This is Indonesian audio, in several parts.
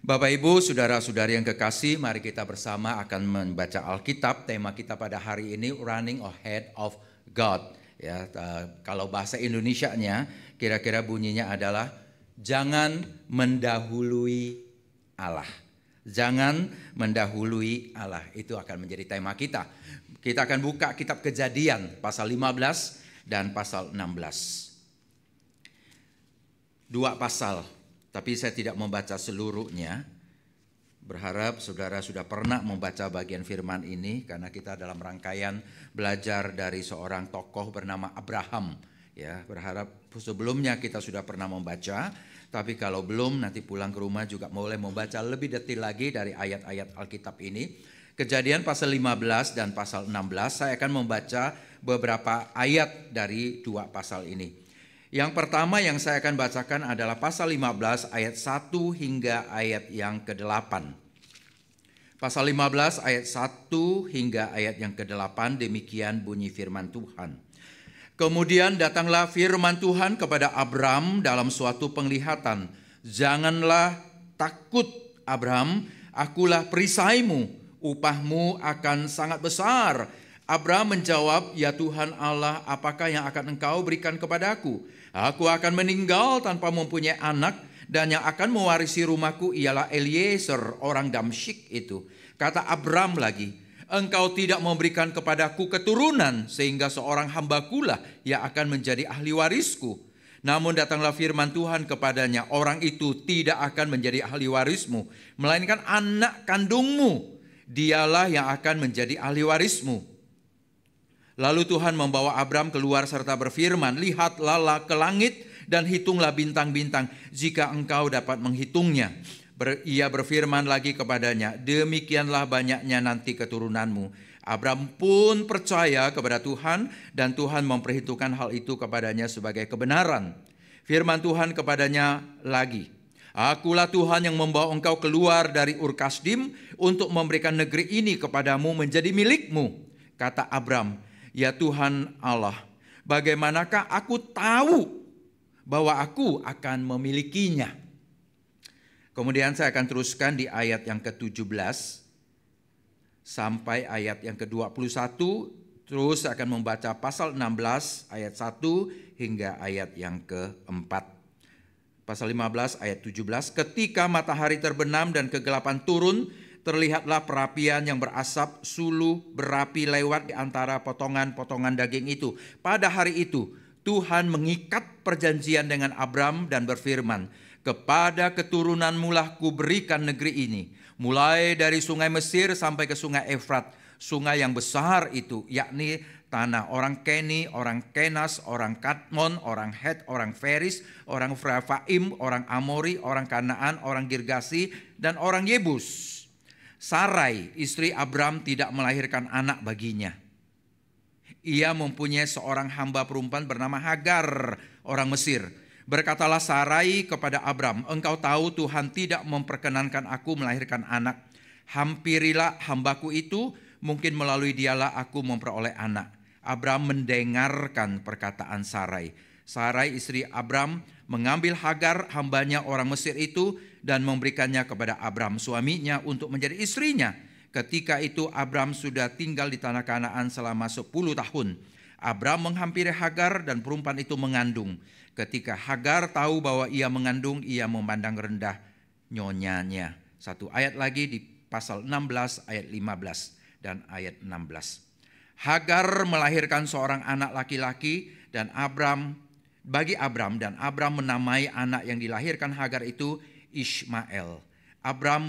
Bapak Ibu, saudara-saudari yang kekasih, mari kita bersama akan membaca Alkitab. Tema kita pada hari ini Running Ahead of God. Ya, kalau bahasa Indonesianya kira-kira bunyinya adalah jangan mendahului Allah. Jangan mendahului Allah. Itu akan menjadi tema kita. Kita akan buka kitab Kejadian pasal 15 dan pasal 16. Dua pasal, tapi saya tidak membaca seluruhnya. Berharap saudara sudah pernah membaca bagian firman ini karena kita dalam rangkaian belajar dari seorang tokoh bernama Abraham. Ya, berharap sebelumnya kita sudah pernah membaca, tapi kalau belum nanti pulang ke rumah juga boleh membaca lebih detail lagi dari ayat-ayat Alkitab ini. Kejadian pasal 15 dan pasal 16, saya akan membaca beberapa ayat dari dua pasal ini. Yang pertama yang saya akan bacakan adalah pasal 15 ayat 1 hingga ayat yang ke-8. Pasal 15 ayat 1 hingga ayat yang ke-8, demikian bunyi firman Tuhan. Kemudian datanglah firman Tuhan kepada Abram dalam suatu penglihatan. Janganlah takut Abram, akulah perisaimu, upahmu akan sangat besar. Abram menjawab, ya Tuhan Allah, apakah yang akan engkau berikan kepadaku? Aku akan meninggal tanpa mempunyai anak, dan yang akan mewarisi rumahku ialah Eliezer orang Damsyik itu. Kata Abram lagi, engkau tidak memberikan kepadaku keturunan, sehingga seorang hambakulah yang akan menjadi ahli warisku. Namun datanglah firman Tuhan kepadanya, orang itu tidak akan menjadi ahli warismu, melainkan anak kandungmu, dialah yang akan menjadi ahli warismu. Lalu Tuhan membawa Abram keluar serta berfirman, lihatlah ke langit dan hitunglah bintang-bintang jika engkau dapat menghitungnya. Ia berfirman lagi kepadanya, demikianlah banyaknya nanti keturunanmu. Abram pun percaya kepada Tuhan dan Tuhan memperhitungkan hal itu kepadanya sebagai kebenaran. Firman Tuhan kepadanya lagi, akulah Tuhan yang membawa engkau keluar dari Ur Kasdim untuk memberikan negeri ini kepadamu menjadi milikmu. Kata Abram, ya Tuhan Allah, bagaimanakah aku tahu bahwa aku akan memilikinya? Kemudian saya akan teruskan di ayat yang ke-17 sampai ayat yang ke-21. Terus saya akan membaca pasal 16 ayat 1 hingga ayat yang ke-4. Pasal 15 ayat 17, ketika matahari terbenam dan kegelapan turun, terlihatlah perapian yang berasap suluh berapi lewat di antara potongan-potongan daging itu. Pada hari itu Tuhan mengikat perjanjian dengan Abram dan berfirman, kepada keturunanmu lah kuberikan negeri ini, mulai dari sungai Mesir sampai ke sungai Efrat, sungai yang besar itu, yakni tanah orang Keni, orang Kenas, orang Kadmon, orang Het, orang Feris, orang Refaim, orang Amori, orang Kanaan, orang Girgasi, dan orang Yebus. Sarai, istri Abram, tidak melahirkan anak baginya. Ia mempunyai seorang hamba perempuan bernama Hagar, orang Mesir. Berkatalah Sarai kepada Abram, engkau tahu Tuhan tidak memperkenankan aku melahirkan anak. Hampirilah hambaku itu, mungkin melalui dialah aku memperoleh anak. Abram mendengarkan perkataan Sarai. Sarai istri Abram mengambil Hagar hambanya orang Mesir itu dan memberikannya kepada Abram suaminya untuk menjadi istrinya. Ketika itu Abram sudah tinggal di tanah Kanaan selama 10 tahun. Abram menghampiri Hagar dan perempuan itu mengandung. Ketika Hagar tahu bahwa ia mengandung, ia memandang rendah nyonyanya. Satu ayat lagi di pasal 16 ayat 15 dan ayat 16. Hagar melahirkan seorang anak laki-laki dan bagi Abram, dan Abram menamai anak yang dilahirkan Hagar itu Ismail. Abram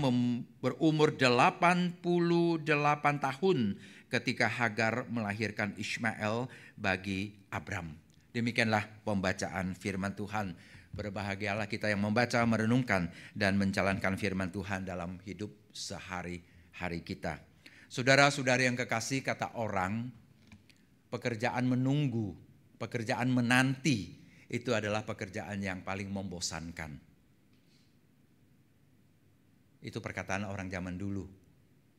berumur 88 tahun ketika Hagar melahirkan Ismail bagi Abram. Demikianlah pembacaan firman Tuhan. Berbahagialah kita yang membaca, merenungkan, dan menjalankan firman Tuhan dalam hidup sehari-hari kita. Saudara-saudari yang kekasih, kata orang, pekerjaan menunggu, pekerjaan menanti, itu adalah pekerjaan yang paling membosankan. Itu perkataan orang zaman dulu.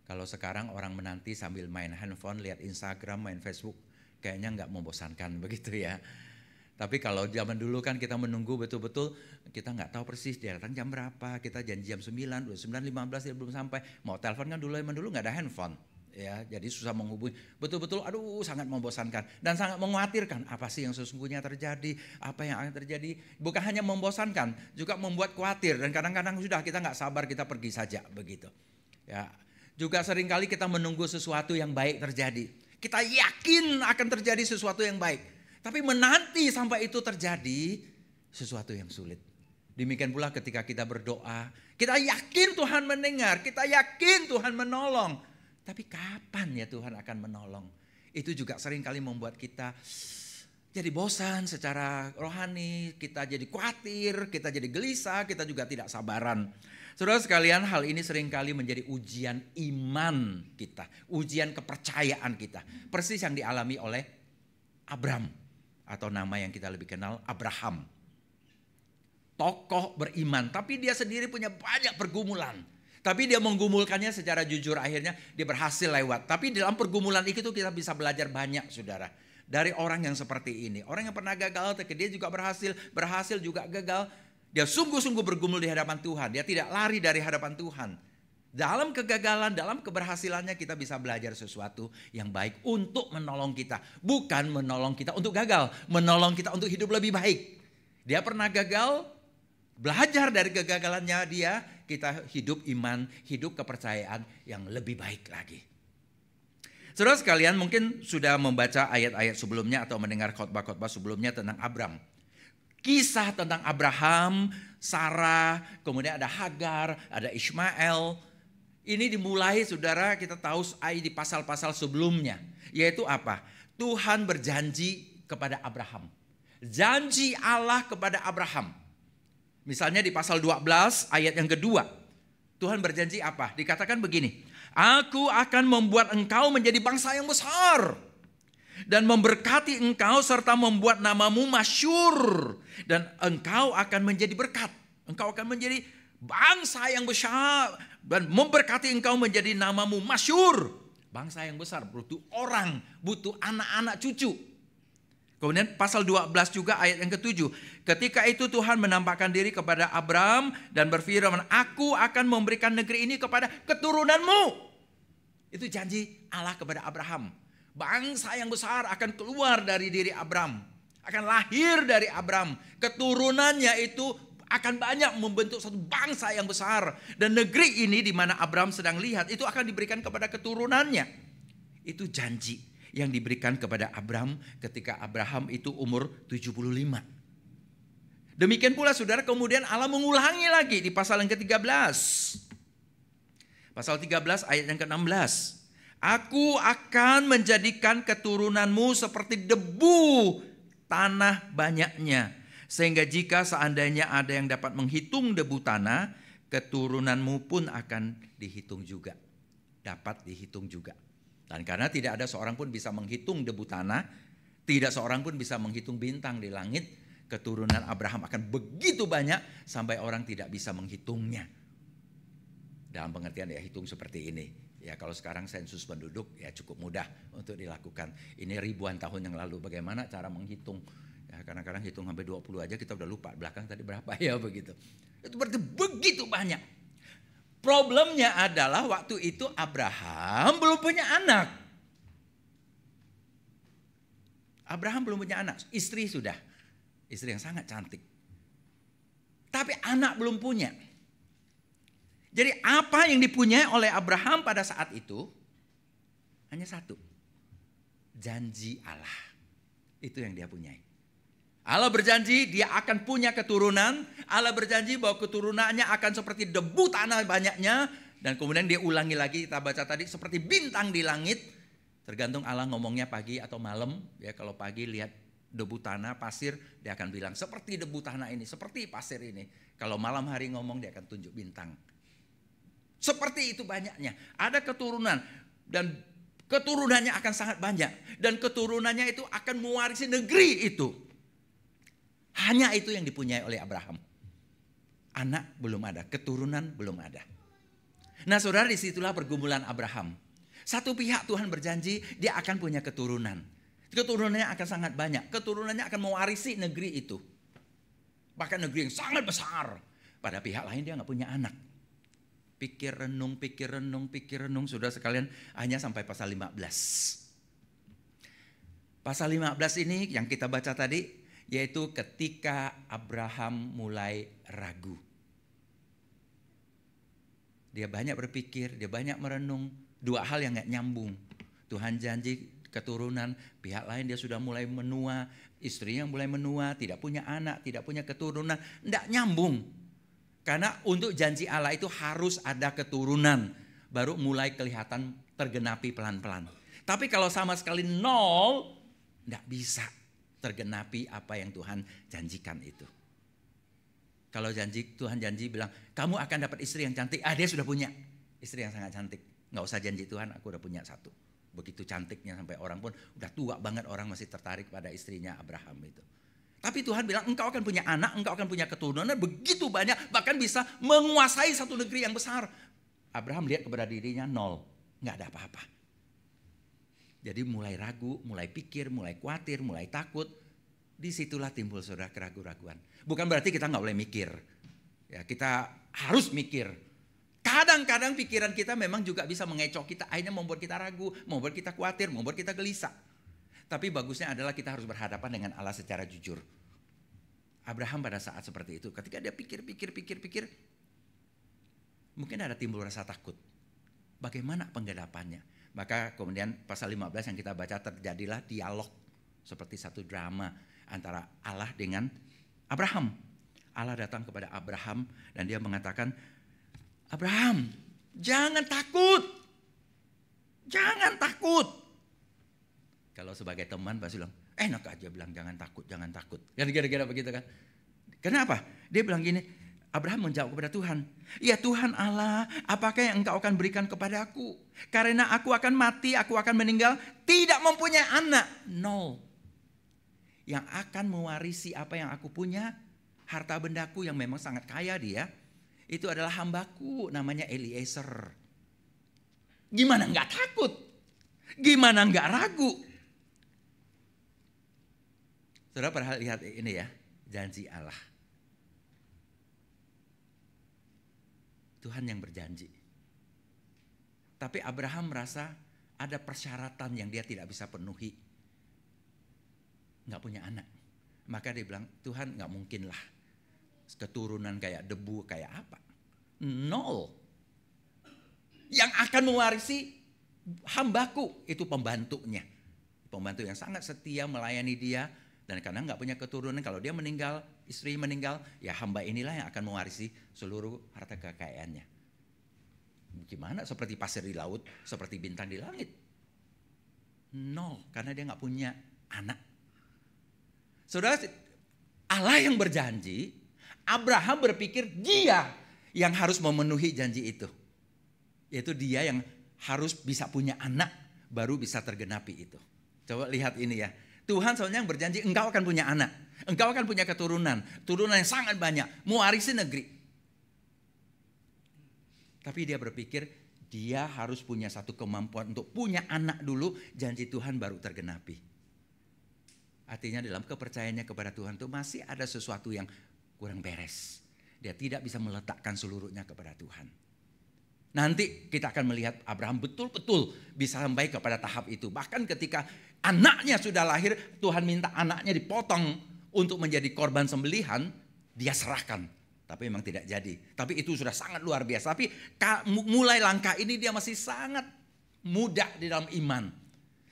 Kalau sekarang orang menanti sambil main handphone, lihat Instagram, main Facebook, kayaknya nggak membosankan begitu ya. Tapi kalau zaman dulu kan kita menunggu betul-betul, kita nggak tahu persis dia datang jam berapa, kita janji jam 9, 9:15 dia belum sampai. Mau telepon kan zaman dulu nggak ada handphone. Ya, jadi susah menghubungi. Betul-betul aduh sangat membosankan dan sangat mengkhawatirkan apa sih yang sesungguhnya terjadi, apa yang akan terjadi. Bukan hanya membosankan, juga membuat khawatir dan kadang-kadang sudah kita nggak sabar, kita pergi saja begitu. Ya, juga seringkali kita menunggu sesuatu yang baik terjadi. Kita yakin akan terjadi sesuatu yang baik. Tapi menanti sampai itu terjadi sesuatu yang sulit. Demikian pula ketika kita berdoa, kita yakin Tuhan mendengar, kita yakin Tuhan menolong. Tapi kapan ya Tuhan akan menolong? Itu juga seringkali membuat kita jadi bosan secara rohani, kita jadi khawatir, kita jadi gelisah, kita juga tidak sabaran. Saudara sekalian, hal ini seringkali menjadi ujian iman kita, ujian kepercayaan kita. Persis yang dialami oleh Abram, atau nama yang kita lebih kenal Abraham. Tokoh beriman, tapi dia sendiri punya banyak pergumulan. Tapi dia menggumulkannya secara jujur, akhirnya dia berhasil lewat. Tapi dalam pergumulan itu kita bisa belajar banyak, saudara. Dari orang yang seperti ini. Orang yang pernah gagal, tapi dia juga berhasil juga gagal. Dia sungguh-sungguh bergumul di hadapan Tuhan. Dia tidak lari dari hadapan Tuhan. Dalam kegagalan, dalam keberhasilannya kita bisa belajar sesuatu yang baik untuk menolong kita. Bukan menolong kita untuk gagal, menolong kita untuk hidup lebih baik. Dia pernah gagal, belajar dari kegagalannya dia, kita hidup iman, hidup kepercayaan yang lebih baik lagi. Saudara sekalian mungkin sudah membaca ayat-ayat sebelumnya atau mendengar khotbah-khotbah sebelumnya tentang Abram. Kisah tentang Abraham, Sarah, kemudian ada Hagar, ada Ishmael. Ini dimulai saudara kita tahu di pasal-pasal sebelumnya. Yaitu apa? Tuhan berjanji kepada Abraham. Janji Allah kepada Abraham. Misalnya di pasal 12 ayat yang kedua. Tuhan berjanji apa? Dikatakan begini. Aku akan membuat engkau menjadi bangsa yang besar. Dan memberkati engkau serta membuat namamu masyhur. Dan engkau akan menjadi berkat. Engkau akan menjadi bangsa yang besar. Dan memberkati engkau menjadi namamu masyhur. Bangsa yang besar butuh orang, butuh anak-anak cucu. Kemudian pasal 12 juga ayat yang ke-7. Ketika itu Tuhan menampakkan diri kepada Abram dan berfirman, aku akan memberikan negeri ini kepada keturunanmu. Itu janji Allah kepada Abraham. Bangsa yang besar akan keluar dari diri Abram. Akan lahir dari Abram. Keturunannya itu akan banyak membentuk satu bangsa yang besar. Dan negeri ini di mana Abram sedang lihat itu akan diberikan kepada keturunannya. Itu janji yang diberikan kepada Abram ketika Abraham itu umur 75. Demikian pula saudara kemudian Allah mengulangi lagi di pasal yang ke-13. Pasal 13 ayat yang ke-16. Aku akan menjadikan keturunanmu seperti debu tanah banyaknya. Sehingga jika seandainya ada yang dapat menghitung debu tanah, keturunanmu pun akan dihitung juga. Dapat dihitung juga. Dan karena tidak ada seorang pun bisa menghitung debu tanah, tidak seorang pun bisa menghitung bintang di langit, keturunan Abraham akan begitu banyak sampai orang tidak bisa menghitungnya. Dalam pengertian ya hitung seperti ini. Ya kalau sekarang sensus penduduk ya cukup mudah untuk dilakukan. Ini ribuan tahun yang lalu bagaimana cara menghitung. Ya kadang-kadang hitung sampai 20 aja kita udah lupa belakang tadi berapa ya begitu. Itu berarti begitu banyak. Problemnya adalah waktu itu Abraham belum punya anak. Abraham belum punya anak, istri sudah. Istri yang sangat cantik. Tapi anak belum punya. Jadi apa yang dipunyai oleh Abraham pada saat itu hanya satu. Janji Allah. Itu yang dia punyai. Allah berjanji dia akan punya keturunan. Allah berjanji bahwa keturunannya akan seperti debu tanah banyaknya. Dan kemudian dia ulangi lagi, kita baca tadi, seperti bintang di langit. Tergantung Allah ngomongnya pagi atau malam. Ya, kalau pagi lihat debu tanah, pasir, dia akan bilang seperti debu tanah ini, seperti pasir ini. Kalau malam hari ngomong dia akan tunjuk bintang. Seperti itu banyaknya. Ada keturunan dan keturunannya akan sangat banyak. Dan keturunannya itu akan mewarisi negeri itu. Hanya itu yang dipunyai oleh Abraham. Anak belum ada, keturunan belum ada. Nah saudara, disitulah pergumulan Abraham. Satu pihak Tuhan berjanji dia akan punya keturunan. Keturunannya akan sangat banyak. Keturunannya akan mewarisi negeri itu. Bahkan negeri yang sangat besar. Pada pihak lain dia nggak punya anak. Pikir renung, saudara sekalian, hanya sampai pasal 15. Pasal 15 ini yang kita baca tadi, yaitu ketika Abraham mulai ragu. Dia banyak berpikir, dia banyak merenung, dua hal yang nggak nyambung. Tuhan janji keturunan, pihak lain dia sudah mulai menua, istrinya mulai menua, tidak punya anak, tidak punya keturunan, tidak nyambung. Karena untuk janji Allah itu harus ada keturunan, baru mulai kelihatan tergenapi pelan-pelan. Tapi kalau sama sekali nol, tidak bisa tergenapi apa yang Tuhan janjikan itu. Kalau Tuhan janji bilang, kamu akan dapat istri yang cantik, dia sudah punya istri yang sangat cantik. Nggak usah janji Tuhan, aku udah punya satu. Begitu cantiknya sampai orang pun udah tua banget, orang masih tertarik pada istrinya Abraham itu. Tapi Tuhan bilang engkau akan punya anak, engkau akan punya keturunan begitu banyak, bahkan bisa menguasai satu negeri yang besar. Abraham lihat kepada dirinya nol, nggak ada apa-apa. Jadi mulai ragu, mulai pikir, mulai khawatir, mulai takut. Disitulah timbul saudara keraguan-raguan. Bukan berarti kita nggak boleh mikir. Ya, kita harus mikir. Kadang-kadang pikiran kita memang juga bisa mengecoh kita, akhirnya membuat kita ragu, membuat kita khawatir, membuat kita gelisah. Tapi bagusnya adalah kita harus berhadapan dengan Allah secara jujur. Abraham pada saat seperti itu, ketika dia pikir, mungkin ada timbul rasa takut. Bagaimana penggenapannya? Maka kemudian pasal 15 yang kita baca terjadilah dialog seperti satu drama antara Allah dengan Abraham. Allah datang kepada Abraham dan dia mengatakan, Abraham, jangan takut. Jangan takut. Kalau sebagai teman pasti bilang, enak aja bilang jangan takut, jangan takut. Kira-kira begitu kan. Kenapa? Dia bilang gini, Abraham menjawab kepada Tuhan, ya Tuhan Allah, apakah yang engkau akan berikan kepadaku? Karena aku akan mati, aku akan meninggal, tidak mempunyai anak. No. Yang akan mewarisi apa yang aku punya, harta bendaku yang memang sangat kaya dia, itu adalah hambaku namanya Eliezer. Gimana enggak takut? Gimana enggak ragu? Saudara pernah lihat ini ya, janji Allah. Tuhan yang berjanji. Tapi Abraham merasa ada persyaratan yang dia tidak bisa penuhi. Enggak punya anak. Maka dia bilang, Tuhan enggak mungkin lah. Keturunan kayak debu, kayak apa? Nol. Yang akan mewarisi hambaku, itu pembantunya. Pembantu yang sangat setia melayani dia. Dan karena nggak punya keturunan, kalau dia meninggal, istri meninggal, ya hamba inilah yang akan mewarisi seluruh harta kekayaannya. Gimana? Seperti pasir di laut, seperti bintang di langit. Nol, karena dia nggak punya anak. Saudara, Allah yang berjanji, Abraham berpikir dia yang harus memenuhi janji itu. Yaitu dia yang harus bisa punya anak, baru bisa tergenapi itu. Coba lihat ini ya. Tuhan soalnya yang berjanji engkau akan punya anak. Engkau akan punya keturunan. Turunan yang sangat banyak. Mewarisi negeri. Tapi dia berpikir dia harus punya satu kemampuan untuk punya anak dulu. Janji Tuhan baru tergenapi. Artinya dalam kepercayaannya kepada Tuhan itu masih ada sesuatu yang kurang beres. Dia tidak bisa meletakkan seluruhnya kepada Tuhan. Nanti kita akan melihat Abraham betul-betul bisa sampai kepada tahap itu. Bahkan ketika anaknya sudah lahir, Tuhan minta anaknya dipotong untuk menjadi korban sembelihan, dia serahkan. Tapi memang tidak jadi. Tapi itu sudah sangat luar biasa. Tapi mulai langkah ini dia masih sangat muda di dalam iman.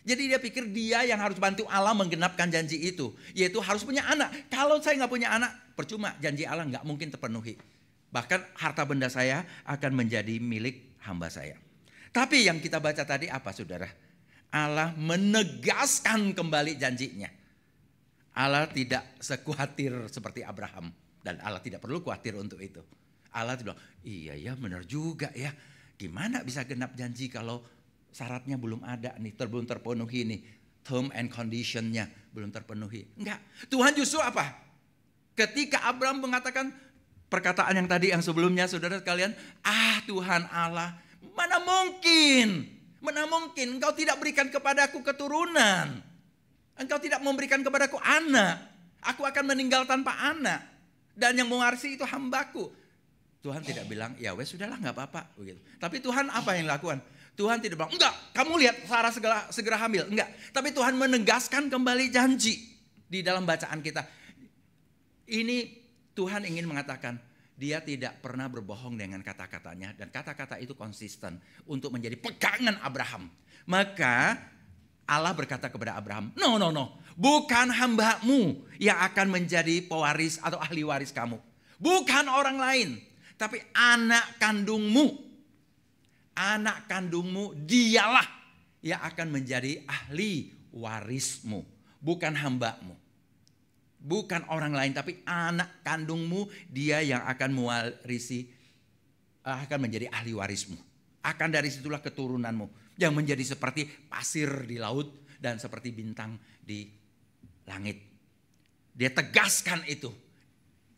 Jadi dia pikir dia yang harus bantu Allah menggenapkan janji itu. Yaitu harus punya anak. Kalau saya nggak punya anak, percuma, janji Allah nggak mungkin terpenuhi. Bahkan harta benda saya akan menjadi milik hamba saya. Tapi yang kita baca tadi apa saudara? Allah menegaskan kembali janjinya. Allah tidak sekhawatir seperti Abraham. Dan Allah tidak perlu khawatir untuk itu. Allah bilang, iya ya benar juga ya. Gimana bisa genap janji kalau syaratnya belum ada nih, belum terpenuhi nih. Term and conditionnya belum terpenuhi. Enggak, Tuhan justru apa? Ketika Abraham mengatakan perkataan yang tadi yang sebelumnya saudara sekalian, Tuhan Allah, mana mungkin engkau tidak berikan kepadaku keturunan. Engkau tidak memberikan kepadaku anak. Aku akan meninggal tanpa anak. Dan yang mewarisi itu hambaku. Tuhan tidak bilang, ya wes sudahlah nggak apa-apa. Begitu. Tapi Tuhan apa yang lakukan? Tuhan tidak bilang, enggak, kamu lihat Sarah segera hamil. Enggak. Tapi Tuhan menegaskan kembali janji di dalam bacaan kita. Ini Tuhan ingin mengatakan, dia tidak pernah berbohong dengan kata-katanya. Dan kata-kata itu konsisten untuk menjadi pegangan Abraham. Maka Allah berkata kepada Abraham, no. Bukan hambamu yang akan menjadi pewaris atau ahli waris kamu. Bukan orang lain. Tapi anak kandungmu. Anak kandungmu dialah yang akan menjadi ahli warismu. Bukan hambamu. Bukan orang lain, tapi anak kandungmu dia yang akan mewarisi, akan menjadi ahli warismu. Akan dari situlah keturunanmu yang menjadi seperti pasir di laut dan seperti bintang di langit. Dia tegaskan itu.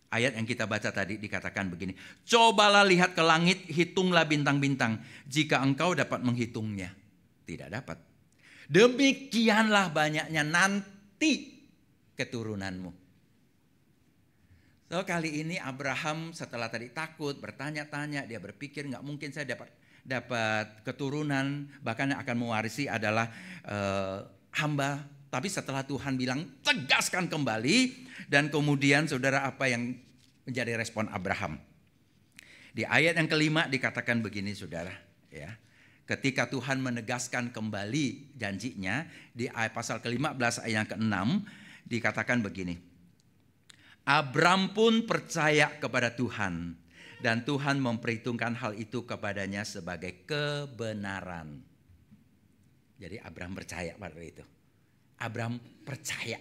Ayat yang kita baca tadi dikatakan begini. Cobalah lihat ke langit, hitunglah bintang-bintang. Jika engkau dapat menghitungnya. Tidak dapat. Demikianlah banyaknya nanti keturunanmu. So kali ini Abraham setelah tadi takut, bertanya-tanya, dia berpikir nggak mungkin saya dapat keturunan, bahkan yang akan mewarisi adalah hamba. Tapi setelah Tuhan bilang tegaskan kembali, dan kemudian saudara apa yang menjadi respon Abraham? Di ayat yang kelima dikatakan begini saudara, ya. Ketika Tuhan menegaskan kembali janjinya di pasal ke-15 ayat yang ke-6 dikatakan begini. Abram pun percaya kepada Tuhan dan Tuhan memperhitungkan hal itu kepadanya sebagai kebenaran. Jadi Abram percaya pada itu. Abram percaya.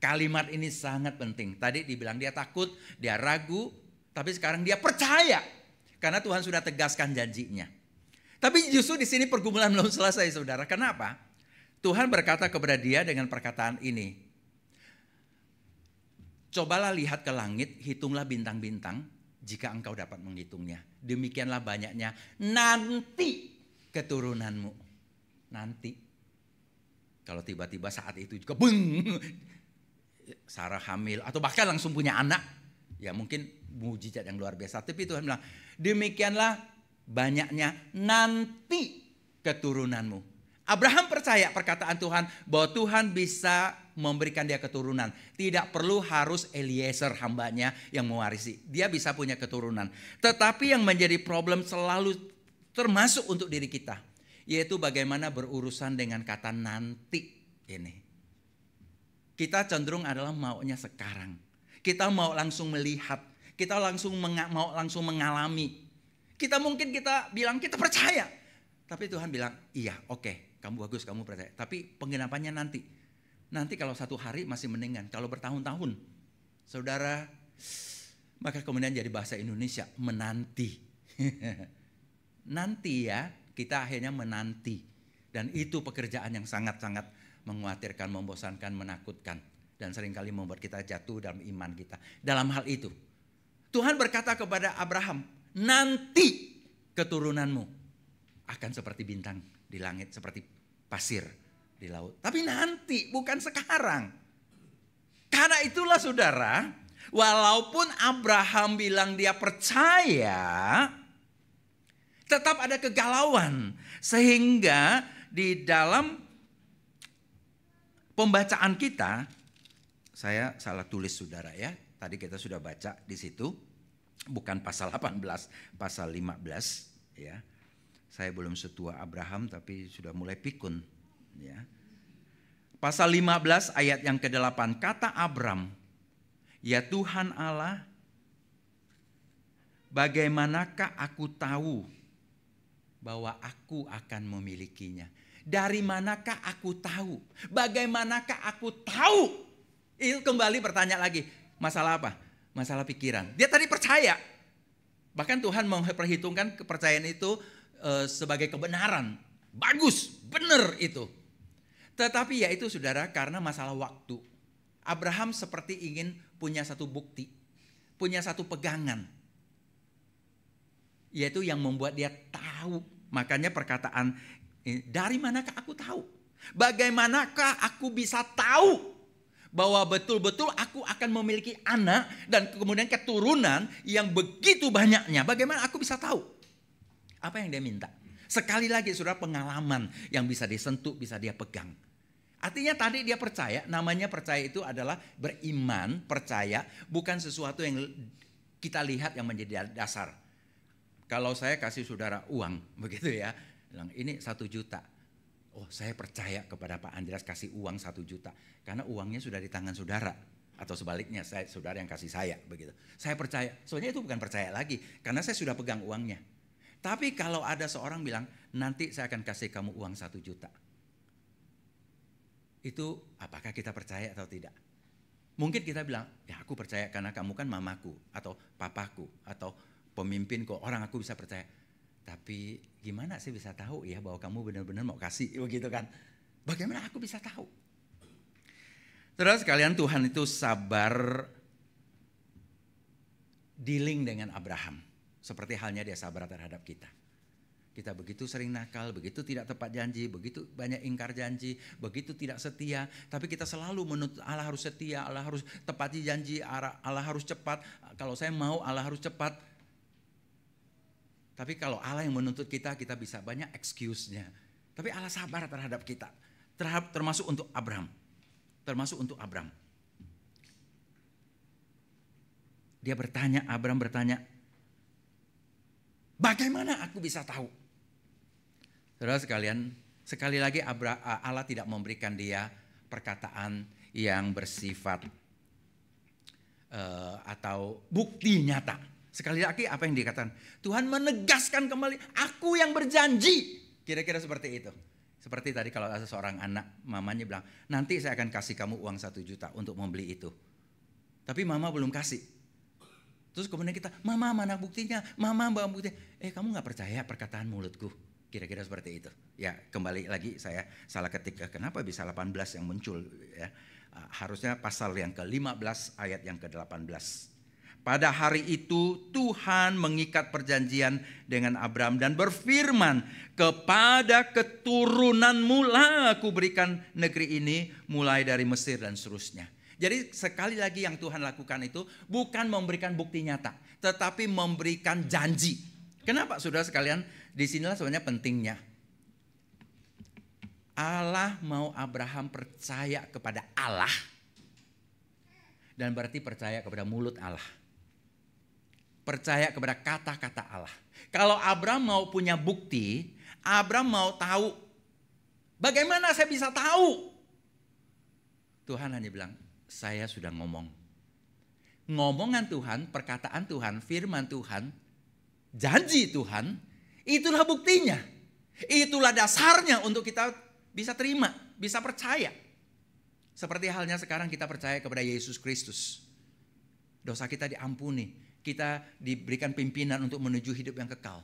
Kalimat ini sangat penting. Tadi dibilang dia takut, dia ragu, tapi sekarang dia percaya karena Tuhan sudah tegaskan janjinya. Tapi justru di sini pergumulan belum selesai, saudara. Kenapa? Tuhan berkata kepada dia dengan perkataan ini. Cobalah lihat ke langit, hitunglah bintang-bintang jika engkau dapat menghitungnya. Demikianlah banyaknya nanti keturunanmu. Nanti. Kalau tiba-tiba saat itu juga Sarah hamil atau bahkan langsung punya anak. Ya mungkin mujizat yang luar biasa. Tapi Tuhan bilang demikianlah banyaknya nanti keturunanmu. Abraham percaya perkataan Tuhan bahwa Tuhan bisa memberikan dia keturunan. Tidak perlu harus Eliezer hambanya yang mewarisi. Dia bisa punya keturunan. Tetapi yang menjadi problem selalu termasuk untuk diri kita. Yaitu bagaimana berurusan dengan kata nanti ini. Kita cenderung adalah maunya sekarang. Kita mau langsung melihat. Kita mau langsung mengalami. Kita bilang kita percaya. Tapi Tuhan bilang iya oke, kamu bagus kamu percaya. Tapi penggenapannya nanti. Nanti kalau satu hari masih mendingan. Kalau bertahun-tahun. Saudara, maka kemudian jadi bahasa Indonesia menanti. Nanti ya. Kita akhirnya menanti. Dan itu pekerjaan yang sangat-sangat mengkhawatirkan, membosankan, menakutkan. Dan seringkali membuat kita jatuh dalam iman kita. Dalam hal itu. Tuhan berkata kepada Abraham. Nanti keturunanmu akan seperti bintang di langit. Seperti pasir di laut. Tapi nanti bukan sekarang. Karena itulah saudara. Walaupun Abraham bilang dia percaya. Tetap ada kegalauan. Sehingga di dalam pembacaan kita, saya salah tulis saudara ya. Tadi kita sudah baca di situ. Bukan pasal 18, pasal 15 ya. Saya belum setua Abraham tapi sudah mulai pikun ya. Pasal 15 ayat yang ke-8 kata Abram, ya Tuhan Allah, bagaimanakah aku tahu bahwa aku akan memilikinya? Dari manakah aku tahu? Bagaimanakah aku tahu? Itu kembali bertanya lagi. Masalah apa? Masalah pikiran. Dia tadi percaya. Bahkan Tuhan memperhitungkan kepercayaan itu sebagai kebenaran. Bagus, benar itu. Tetapi ya itu saudara karena masalah waktu. Abraham seperti ingin punya satu bukti. Punya satu pegangan. Yaitu yang membuat dia tahu. Makanya perkataan dari manakah aku tahu? Bagaimanakah aku bisa tahu bahwa betul-betul aku akan memiliki anak dan kemudian keturunan yang begitu banyaknya? Bagaimana aku bisa tahu? Apa yang dia minta? Sekali lagi saudara, pengalaman yang bisa disentuh, bisa dia pegang. Artinya tadi dia percaya, namanya percaya itu adalah beriman, percaya, bukan sesuatu yang kita lihat yang menjadi dasar. Kalau saya kasih saudara uang, begitu ya, bilang ini 1 juta. Oh, saya percaya kepada Pak Andreas kasih uang 1 juta. Karena uangnya sudah di tangan saudara. Atau sebaliknya, saudara yang kasih saya, begitu. Saya percaya, sebenarnya itu bukan percaya lagi. Karena saya sudah pegang uangnya. Tapi kalau ada seorang bilang, nanti saya akan kasih kamu uang 1 juta. Itu apakah kita percaya atau tidak? Mungkin kita bilang, ya aku percaya karena kamu kan mamaku. Atau papaku. Atau pemimpinku, orang aku bisa percaya. Tapi gimana sih bisa tahu ya bahwa kamu benar-benar mau kasih, begitu kan? Bagaimana aku bisa tahu? Terus sekalian, Tuhan itu sabar dealing dengan Abraham. Seperti halnya dia sabar terhadap kita. Kita begitu sering nakal, begitu tidak tepat janji, begitu banyak ingkar janji, begitu tidak setia. Tapi kita selalu menuntut Allah harus setia, Allah harus tepati janji, Allah harus cepat. Kalau saya mau Allah harus cepat. Tapi kalau Allah yang menuntut kita, kita bisa banyak excuse-nya. Tapi Allah sabar terhadap kita. Termasuk untuk Abraham. Termasuk untuk Abraham. Dia bertanya, Abraham bertanya, bagaimana aku bisa tahu? Saudara sekalian, sekali lagi Allah tidak memberikan dia perkataan yang bersifat atau bukti nyata. Sekali lagi apa yang dikatakan? Tuhan menegaskan kembali, aku yang berjanji. Kira-kira seperti itu. Seperti tadi kalau ada seorang anak, mamanya bilang, nanti saya akan kasih kamu uang 1 juta untuk membeli itu. Tapi mama belum kasih. Terus kemudian kita, mama mana buktinya? Mama bawa buktinya. Kamu gak percaya perkataan mulutku? Kira-kira seperti itu. Ya kembali lagi saya salah ketik. Kenapa bisa 18 yang muncul? Ya, harusnya pasal yang ke-15 ayat yang ke-18. Pada hari itu Tuhan mengikat perjanjian dengan Abraham dan berfirman, kepada keturunanmu lah aku berikan negeri ini, mulai dari Mesir dan seterusnya. Jadi sekali lagi yang Tuhan lakukan itu bukan memberikan bukti nyata, tetapi memberikan janji. Kenapa saudara sekalian? Disinilah sebenarnya pentingnya. Allah mau Abraham percaya kepada Allah, dan berarti percaya kepada mulut Allah. Percaya kepada kata-kata Allah. Kalau Abraham mau punya bukti, Abraham mau tahu, bagaimana saya bisa tahu? Tuhan hanya bilang, saya sudah ngomong. Ngomongan Tuhan, perkataan Tuhan, firman Tuhan, janji Tuhan, itulah buktinya. Itulah dasarnya untuk kita bisa terima, bisa percaya. Seperti halnya sekarang kita percaya kepada Yesus Kristus. Dosa kita diampuni. Kita diberikan pimpinan untuk menuju hidup yang kekal.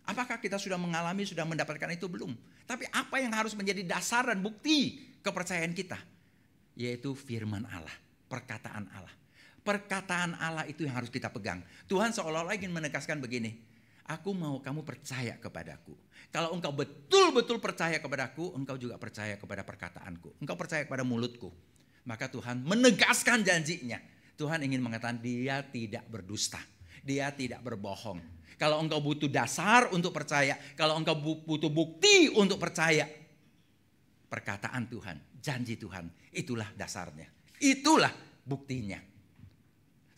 Apakah kita sudah mengalami, sudah mendapatkan itu? Belum. Tapi apa yang harus menjadi dasar dan bukti kepercayaan kita? Yaitu firman Allah, perkataan Allah. Perkataan Allah itu yang harus kita pegang. Tuhan seolah-olah ingin menegaskan begini, aku mau kamu percaya kepadaku. Kalau engkau betul-betul percaya kepadaku, engkau juga percaya kepada perkataanku. Engkau percaya kepada mulutku. Maka Tuhan menegaskan janjinya. Tuhan ingin mengatakan dia tidak berdusta. Dia tidak berbohong. Kalau engkau butuh dasar untuk percaya, kalau engkau butuh bukti untuk percaya, perkataan Tuhan, janji Tuhan, itulah dasarnya. Itulah buktinya.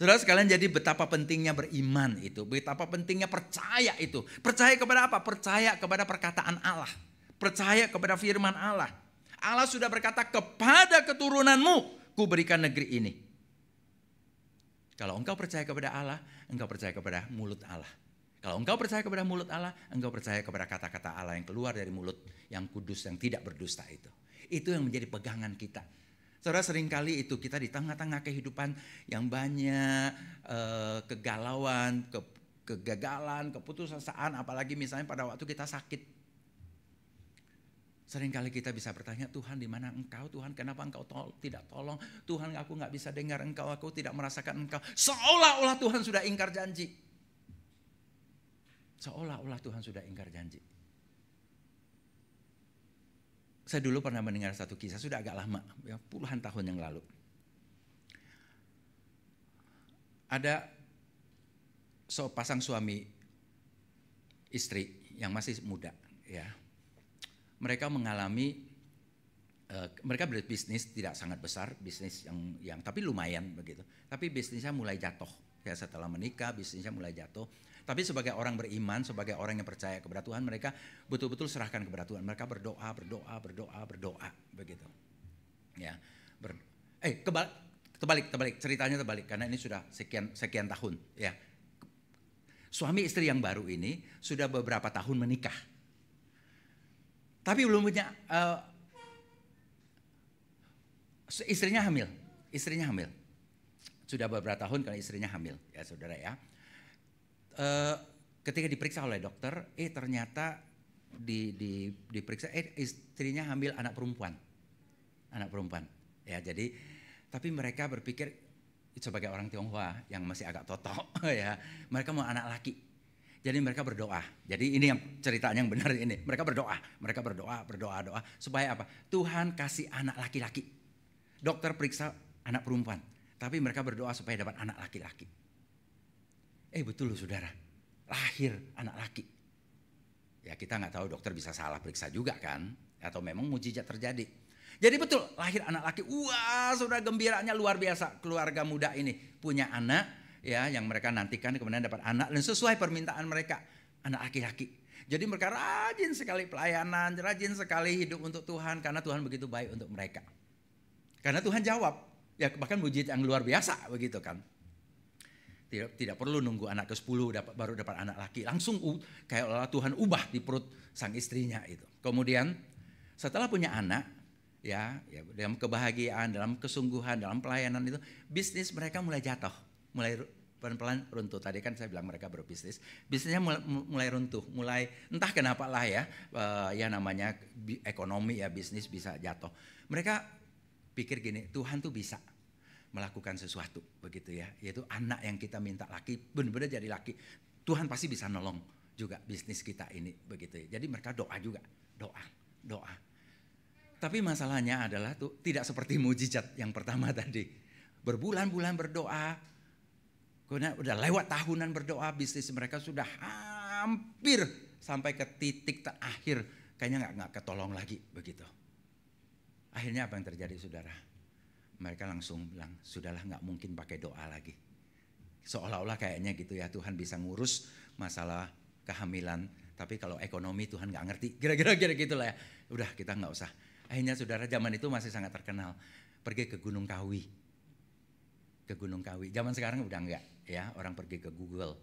Saudara sekalian, jadi betapa pentingnya beriman itu, betapa pentingnya percaya itu. Percaya kepada apa? Percaya kepada perkataan Allah. Percaya kepada firman Allah. Allah sudah berkata, kepada keturunanmu ku berikan negeri ini. Kalau engkau percaya kepada Allah, engkau percaya kepada mulut Allah. Kalau engkau percaya kepada mulut Allah, engkau percaya kepada kata-kata Allah yang keluar dari mulut yang kudus, yang tidak berdusta itu. Itu yang menjadi pegangan kita. Saudara, seringkali itu kita di tengah-tengah kehidupan yang banyak kegalauan, kegagalan, keputusasaan, apalagi misalnya pada waktu kita sakit. Seringkali kita bisa bertanya, Tuhan di mana engkau? Tuhan kenapa engkau tidak tolong? Tuhan aku gak bisa dengar engkau, aku tidak merasakan engkau. Seolah-olah Tuhan sudah ingkar janji. Seolah-olah Tuhan sudah ingkar janji. Saya dulu pernah mendengar satu kisah, sudah agak lama, ya, puluhan tahun yang lalu. Ada sepasang suami istri yang masih muda, ya. Mereka mengalami, mereka berbisnis tidak sangat besar, bisnis yang tapi lumayan begitu. Tapi bisnisnya mulai jatuh, ya, setelah menikah bisnisnya mulai jatuh. Tapi sebagai orang beriman, sebagai orang yang percaya kepada Tuhan, mereka betul-betul serahkan kepada Tuhan. Mereka berdoa begitu. Ya, terbalik ceritanya terbalik karena ini sudah sekian tahun, ya. Suami istri yang baru ini sudah beberapa tahun menikah. Tapi belum punya istrinya hamil. Sudah beberapa tahun kalau istrinya hamil, ya saudara ya. Ketika diperiksa oleh dokter, ternyata diperiksa istrinya hamil anak perempuan. Ya, jadi tapi mereka berpikir sebagai orang Tionghoa yang masih agak totok ya, mereka mau anak laki. Jadi mereka berdoa. Jadi ini yang ceritanya yang benar ini. Mereka berdoa supaya apa? Tuhan kasih anak laki-laki. Dokter periksa anak perempuan, tapi mereka berdoa supaya dapat anak laki-laki. Betul loh saudara, lahir anak laki. Ya kita nggak tahu, dokter bisa salah periksa juga kan, atau memang mujizat terjadi. Jadi betul lahir anak laki. Wah, saudara, gembiranya luar biasa. Keluarga muda ini punya anak, ya, yang mereka nantikan kemudian dapat anak dan sesuai permintaan mereka, anak laki-laki. Jadi mereka rajin sekali pelayanan, rajin sekali hidup untuk Tuhan karena Tuhan begitu baik untuk mereka. Karena Tuhan jawab, ya bahkan mujizat yang luar biasa begitu kan. Tidak perlu nunggu anak ke-10 baru dapat anak laki. Langsung kayak Tuhan ubah di perut sang istrinya itu. Kemudian setelah punya anak, ya dalam kebahagiaan, dalam kesungguhan, dalam pelayanan itu, bisnis mereka mulai jatuh. Mulai pelan-pelan runtuh. Tadi kan saya bilang mereka berbisnis. Bisnisnya mulai runtuh. Mulai entah kenapa lah ya. Ya namanya ekonomi ya, bisnis bisa jatuh. Mereka pikir gini, Tuhan tuh bisa melakukan sesuatu begitu ya, yaitu anak yang kita minta laki benar-benar jadi laki, Tuhan pasti bisa nolong juga bisnis kita ini begitu ya. Jadi mereka doa juga, doa. Tapi masalahnya adalah tuh tidak seperti mujizat yang pertama tadi. Berbulan-bulan berdoa, kemudian udah lewat tahunan berdoa, bisnis mereka sudah hampir sampai ke titik terakhir, kayaknya nggak ketolong lagi begitu. Akhirnya apa yang terjadi saudara? Mereka langsung bilang, sudahlah nggak mungkin pakai doa lagi. Seolah-olah kayaknya gitu ya, Tuhan bisa ngurus masalah kehamilan. Tapi kalau ekonomi Tuhan nggak ngerti, kira-kira gitu lah ya. Udah kita nggak usah. Akhirnya saudara, zaman itu masih sangat terkenal. Pergi ke Gunung Kawi. Zaman sekarang udah enggak ya, orang pergi ke Google.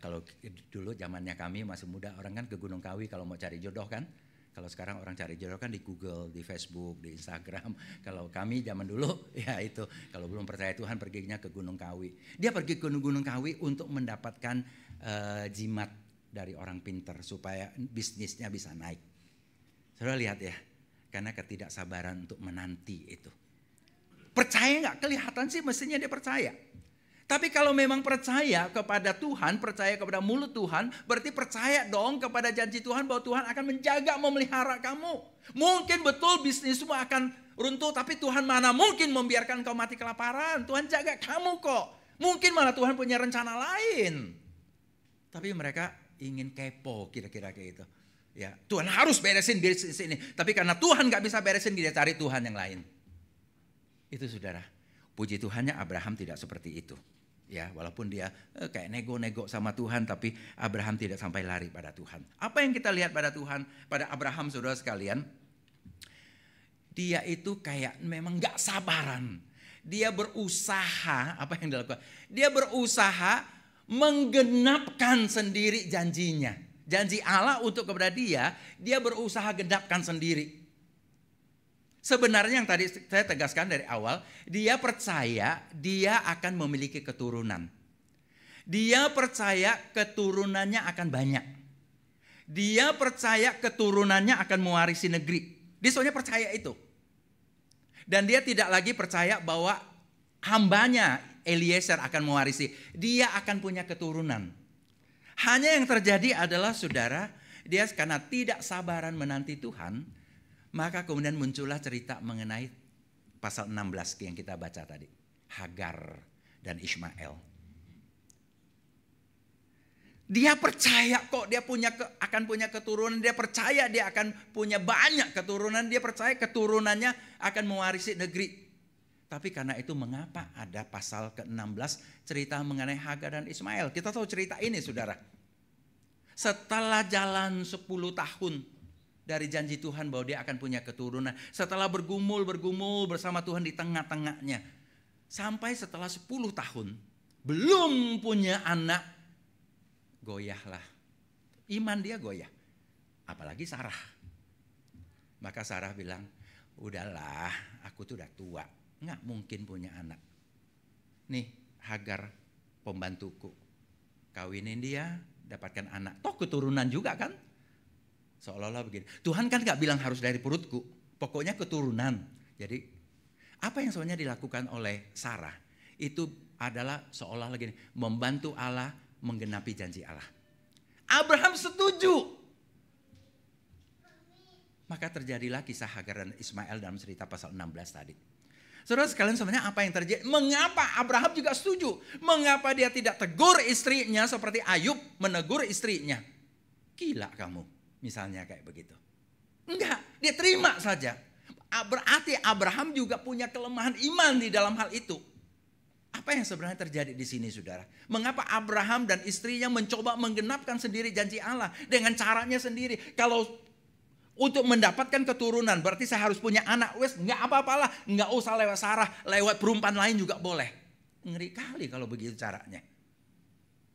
Kalau dulu zamannya kami masih muda, orang kan ke Gunung Kawi kalau mau cari jodoh kan. Kalau sekarang orang cari jodoh kan di Google, di Facebook, di Instagram. Kalau kami zaman dulu ya itu, kalau belum percaya Tuhan perginya ke Gunung Kawi. Dia pergi ke Gunung Kawi untuk mendapatkan jimat dari orang pintar supaya bisnisnya bisa naik. Saudara lihat ya, karena ketidaksabaran untuk menanti itu. Percaya nggak? Kelihatan sih mestinya dia percaya. Tapi kalau memang percaya kepada Tuhan, percaya kepada mulut Tuhan, berarti percaya dong kepada janji Tuhan bahwa Tuhan akan menjaga, memelihara kamu. Mungkin betul bisnismu akan runtuh, tapi Tuhan mana mungkin membiarkan kau mati kelaparan. Tuhan jaga kamu kok. Mungkin malah Tuhan punya rencana lain. Tapi mereka ingin kepo kira-kira kayak gitu. Ya, Tuhan harus beresin bisnis ini. Tapi karena Tuhan gak bisa beresin, dia cari Tuhan yang lain. Itu saudara. Puji Tuhannya Abraham tidak seperti itu. Ya, walaupun dia kayak nego-nego sama Tuhan, tapi Abraham tidak sampai lari pada Tuhan. Apa yang kita lihat pada Tuhan, pada Abraham saudara sekalian, dia itu kayak memang gak sabaran. Dia berusaha, apa yang dilakukan? Dia berusaha menggenapkan sendiri janjinya. Janji Allah untuk kepada dia berusaha genapkan sendiri. Sebenarnya yang tadi saya tegaskan dari awal, dia percaya dia akan memiliki keturunan. Dia percaya keturunannya akan banyak. Dia percaya keturunannya akan mewarisi negeri. Dia soalnya percaya itu. Dan dia tidak lagi percaya bahwa hambanya Eliezer akan mewarisi. Dia akan punya keturunan. Hanya yang terjadi adalah saudara, dia karena tidak sabaran menanti Tuhan, Maka kemudian muncullah cerita mengenai pasal 16 yang kita baca tadi. Hagar dan Ismail. Dia percaya kok dia akan punya keturunan. Dia percaya dia akan punya banyak keturunan. Dia percaya keturunannya akan mewarisi negeri. Tapi karena itu mengapa ada pasal ke-16 cerita mengenai Hagar dan Ismail. Kita tahu cerita ini saudara. Setelah jalan 10 tahun dari janji Tuhan bahwa dia akan punya keturunan. Setelah bergumul bersama Tuhan di tengah-tengahnya. Sampai setelah 10 tahun belum punya anak, goyahlah. Iman dia goyah. Apalagi Sarah. Maka Sarah bilang, udahlah aku tuh udah tua. Nggak mungkin punya anak. Nih Hagar pembantuku. Kawinin dia, dapatkan anak. Toh keturunan juga kan. Seolah-olah begini. Tuhan kan nggak bilang harus dari perutku. Pokoknya keturunan. Jadi apa yang sebenarnya dilakukan oleh Sarah. Itu adalah seolah lagi membantu Allah menggenapi janji Allah. Abraham setuju. Maka terjadilah kisah Hagar dan Ismail dalam cerita pasal 16 tadi. Saudara sekalian sebenarnya apa yang terjadi? Mengapa Abraham juga setuju? Mengapa dia tidak tegur istrinya seperti Ayub menegur istrinya? Gila kamu, misalnya kayak begitu. Enggak, dia terima saja. Berarti Abraham juga punya kelemahan iman di dalam hal itu. Apa yang sebenarnya terjadi di sini saudara? Mengapa Abraham dan istrinya mencoba menggenapkan sendiri janji Allah dengan caranya sendiri? Kalau untuk mendapatkan keturunan berarti saya harus punya anak. Wes nggak apa-apalah, nggak usah lewat Sarah, lewat perempuan lain juga boleh. Ngeri kali kalau begitu caranya.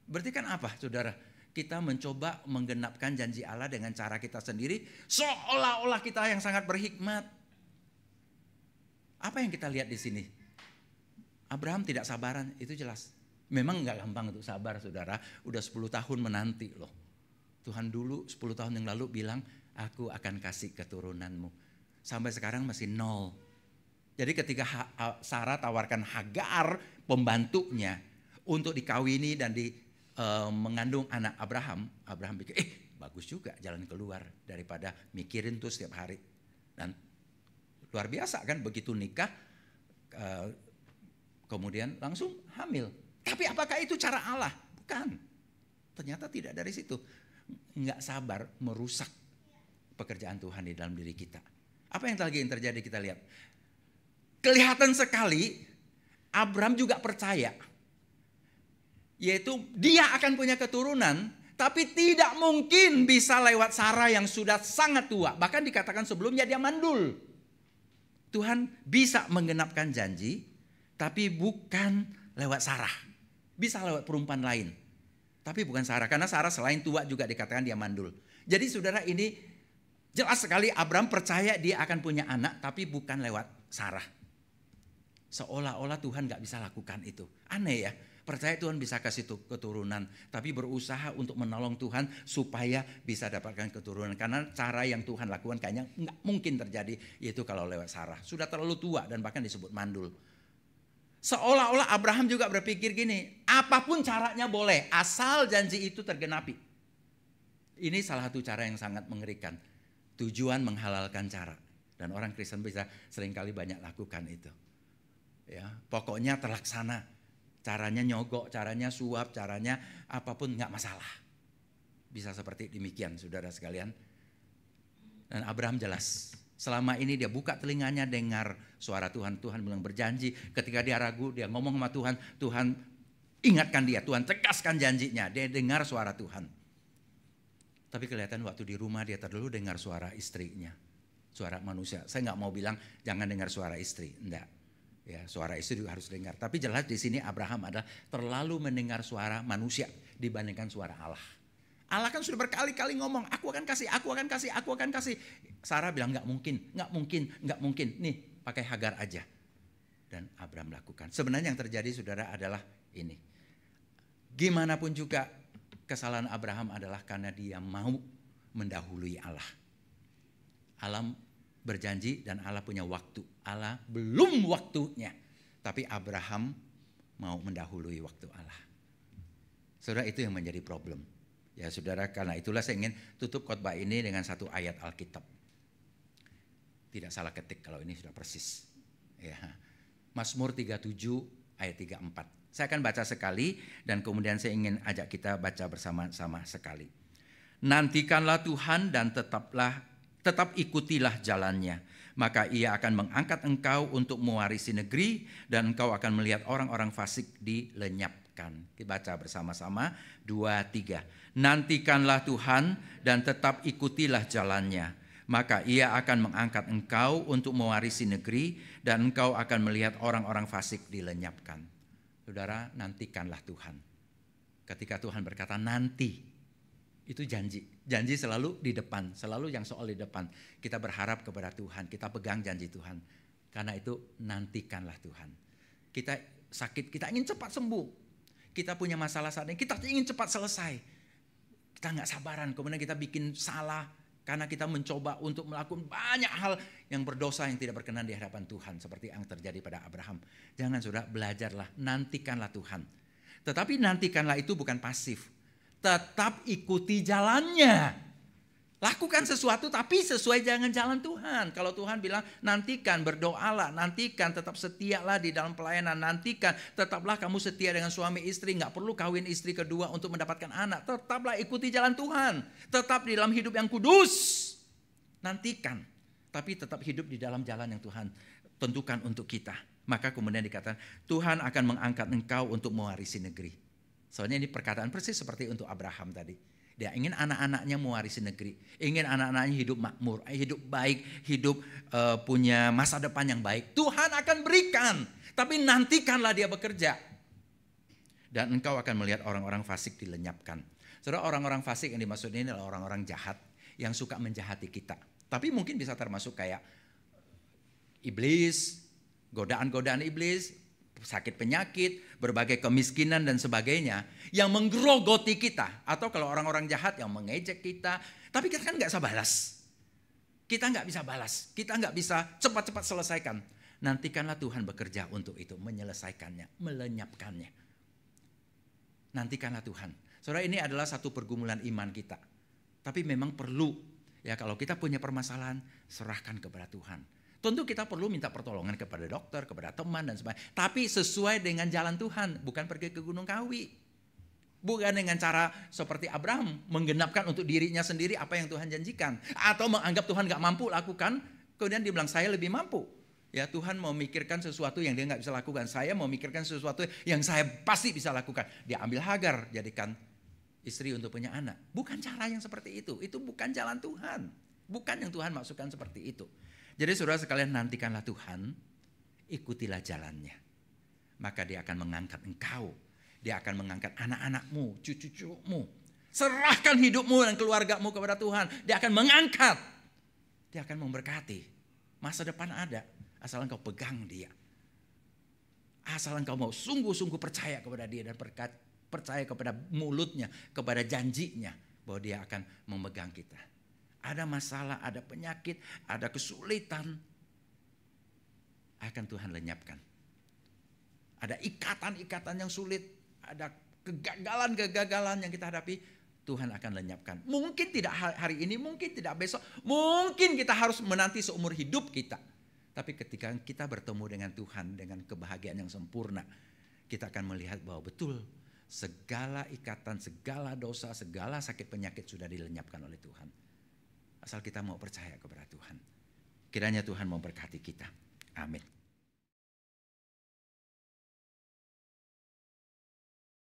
Berarti kan apa saudara? Kita mencoba menggenapkan janji Allah dengan cara kita sendiri, seolah-olah kita yang sangat berhikmat. Apa yang kita lihat di sini? Abraham tidak sabaran, itu jelas. Memang nggak gampang untuk sabar saudara. Udah 10 tahun menanti loh. Tuhan dulu 10 tahun yang lalu bilang, aku akan kasih keturunanmu. Sampai sekarang masih 0. Jadi ketika Sarah tawarkan Hagar, pembantunya, untuk dikawini dan mengandung anak Abraham. Abraham pikir, bagus juga jalan keluar daripada mikirin tuh setiap hari. Dan luar biasa kan begitu nikah, kemudian langsung hamil. Tapi apakah itu cara Allah? Bukan. Ternyata tidak dari situ. Nggak sabar merusak pekerjaan Tuhan di dalam diri kita. Apa yang terjadi kita lihat. Kelihatan sekali Abraham juga percaya. Yaitu dia akan punya keturunan. Tapi tidak mungkin bisa lewat Sarah yang sudah sangat tua. Bahkan dikatakan sebelumnya dia mandul. Tuhan bisa menggenapkan janji. Tapi bukan lewat Sarah. Bisa lewat perempuan lain. Tapi bukan Sarah. Karena Sarah selain tua juga dikatakan dia mandul. Jadi saudara ini jelas sekali Abraham percaya dia akan punya anak. Tapi bukan lewat Sarah. Seolah-olah Tuhan gak bisa lakukan itu. Aneh ya. Percaya Tuhan bisa kasih keturunan. Tapi berusaha untuk menolong Tuhan supaya bisa dapatkan keturunan. Karena cara yang Tuhan lakukan kayaknya gak mungkin terjadi. Yaitu kalau lewat Sarah. Sudah terlalu tua dan bahkan disebut mandul. Seolah-olah Abraham juga berpikir gini. Apapun caranya boleh. Asal janji itu tergenapi. Ini salah satu cara yang sangat mengerikan. Tujuan menghalalkan cara. Dan orang Kristen bisa seringkali banyak lakukan itu. Ya, pokoknya terlaksana. Caranya nyogok, caranya suap, caranya apapun nggak masalah. Bisa seperti demikian saudara sekalian. Dan Abraham jelas. Selama ini dia buka telinganya dengar suara Tuhan. Tuhan bilang berjanji. Ketika dia ragu dia ngomong sama Tuhan. Tuhan ingatkan dia. Tuhan tegaskan janjinya. Dia dengar suara Tuhan. Tapi kelihatan waktu di rumah dia terlalu dengar suara istrinya. Suara manusia. Saya nggak mau bilang jangan dengar suara istri. Enggak. Ya, suara istri juga harus dengar. Tapi jelas di sini Abraham adalah terlalu mendengar suara manusia dibandingkan suara Allah. Allah kan sudah berkali-kali ngomong, aku akan kasih, aku akan kasih, aku akan kasih. Sarah bilang nggak mungkin, nggak mungkin, nggak mungkin. Nih pakai Hagar aja. Dan Abraham lakukan. Sebenarnya yang terjadi saudara adalah ini. Gimana pun juga kesalahan Abraham adalah karena dia mau mendahului Allah. Allah berjanji dan Allah punya waktu. Allah belum waktunya. Tapi Abraham mau mendahului waktu Allah. Saudara itu yang menjadi problem. Ya saudara karena itulah saya ingin tutup khotbah ini dengan satu ayat Alkitab. Tidak salah ketik kalau ini sudah persis. Ya. Mazmur 37 ayat 34. Saya akan baca sekali dan kemudian saya ingin ajak kita baca bersama-sama sekali. Nantikanlah Tuhan dan tetap ikutilah jalannya. Maka ia akan mengangkat engkau untuk mewarisi negeri dan engkau akan melihat orang-orang fasik dilenyapkan. Kita baca bersama-sama 2, 3. Nantikanlah Tuhan dan tetap ikutilah jalannya. Maka ia akan mengangkat engkau untuk mewarisi negeri dan engkau akan melihat orang-orang fasik dilenyapkan. Saudara, nantikanlah Tuhan. Ketika Tuhan berkata nanti, itu janji. Janji selalu di depan, selalu yang soal di depan. Kita berharap kepada Tuhan, kita pegang janji Tuhan. Karena itu nantikanlah Tuhan. Kita sakit, kita ingin cepat sembuh. Kita punya masalah saat ini, kita ingin cepat selesai. Kita nggak sabaran, kemudian kita bikin salah. Karena kita mencoba untuk melakukan banyak hal yang berdosa yang tidak berkenan di hadapan Tuhan. Seperti yang terjadi pada Abraham. Jangan saudara, belajarlah, nantikanlah Tuhan. Tetapi nantikanlah itu bukan pasif. Tetap ikuti jalannya. Lakukan sesuatu tapi sesuai dengan jalan Tuhan. Kalau Tuhan bilang nantikan, berdoalah, nantikan, tetap setialah di dalam pelayanan, nantikan, tetaplah kamu setia dengan suami istri, nggak perlu kawin istri kedua untuk mendapatkan anak. Tetaplah ikuti jalan Tuhan, tetap di dalam hidup yang kudus. Nantikan, tapi tetap hidup di dalam jalan yang Tuhan tentukan untuk kita. Maka kemudian dikatakan Tuhan akan mengangkat engkau untuk mewarisi negeri. Soalnya ini perkataan persis seperti untuk Abraham tadi. Dia ingin anak-anaknya mewarisi negeri. Ingin anak-anaknya hidup makmur, hidup baik, hidup punya masa depan yang baik. Tuhan akan berikan. Tapi nantikanlah dia bekerja. Dan engkau akan melihat orang-orang fasik dilenyapkan. Saudara, orang-orang fasik yang dimaksud ini adalah orang-orang jahat. Yang suka menjahati kita. Tapi mungkin bisa termasuk kayak iblis, godaan-godaan iblis, sakit penyakit, berbagai kemiskinan dan sebagainya yang menggerogoti kita. Atau kalau orang-orang jahat yang mengejek kita, tapi kita kan nggak bisa balas. Kita nggak bisa balas, kita nggak bisa cepat-cepat selesaikan. Nantikanlah Tuhan bekerja untuk itu, menyelesaikannya, melenyapkannya. Nantikanlah Tuhan. Saudara, ini adalah satu pergumulan iman kita. Tapi memang perlu, ya kalau kita punya permasalahan, serahkan kepada Tuhan. Tentu kita perlu minta pertolongan kepada dokter, kepada teman dan sebagainya. Tapi sesuai dengan jalan Tuhan, bukan pergi ke Gunung Kawi. Bukan dengan cara seperti Abraham, menggenapkan untuk dirinya sendiri apa yang Tuhan janjikan. Atau menganggap Tuhan gak mampu lakukan, kemudian dia bilang saya lebih mampu. Ya, Tuhan mau mikirkan sesuatu yang dia gak bisa lakukan. Saya mau mikirkan sesuatu yang saya pasti bisa lakukan. Dia ambil Hagar, jadikan istri untuk punya anak. Bukan cara yang seperti itu bukan jalan Tuhan. Bukan yang Tuhan maksudkan seperti itu. Jadi saudara sekalian, nantikanlah Tuhan, ikutilah jalannya. Maka dia akan mengangkat engkau. Dia akan mengangkat anak-anakmu, cucu-cucumu. Serahkan hidupmu dan keluargamu kepada Tuhan. Dia akan mengangkat. Dia akan memberkati. Masa depan ada, asal engkau pegang dia. Asal engkau mau sungguh-sungguh percaya kepada dia dan percaya kepada mulutnya, kepada janjinya. Bahwa dia akan memegang kita. Ada masalah, ada penyakit, ada kesulitan, akan Tuhan lenyapkan. Ada ikatan-ikatan yang sulit, ada kegagalan-kegagalan yang kita hadapi, Tuhan akan lenyapkan. Mungkin tidak hari ini, mungkin tidak besok, mungkin kita harus menanti seumur hidup kita. Tapi ketika kita bertemu dengan Tuhan, dengan kebahagiaan yang sempurna, kita akan melihat bahwa betul segala ikatan, segala dosa, segala sakit penyakit sudah dilenyapkan oleh Tuhan. Asal kita mau percaya kepada Tuhan. Kiranya Tuhan memberkati kita. Amin.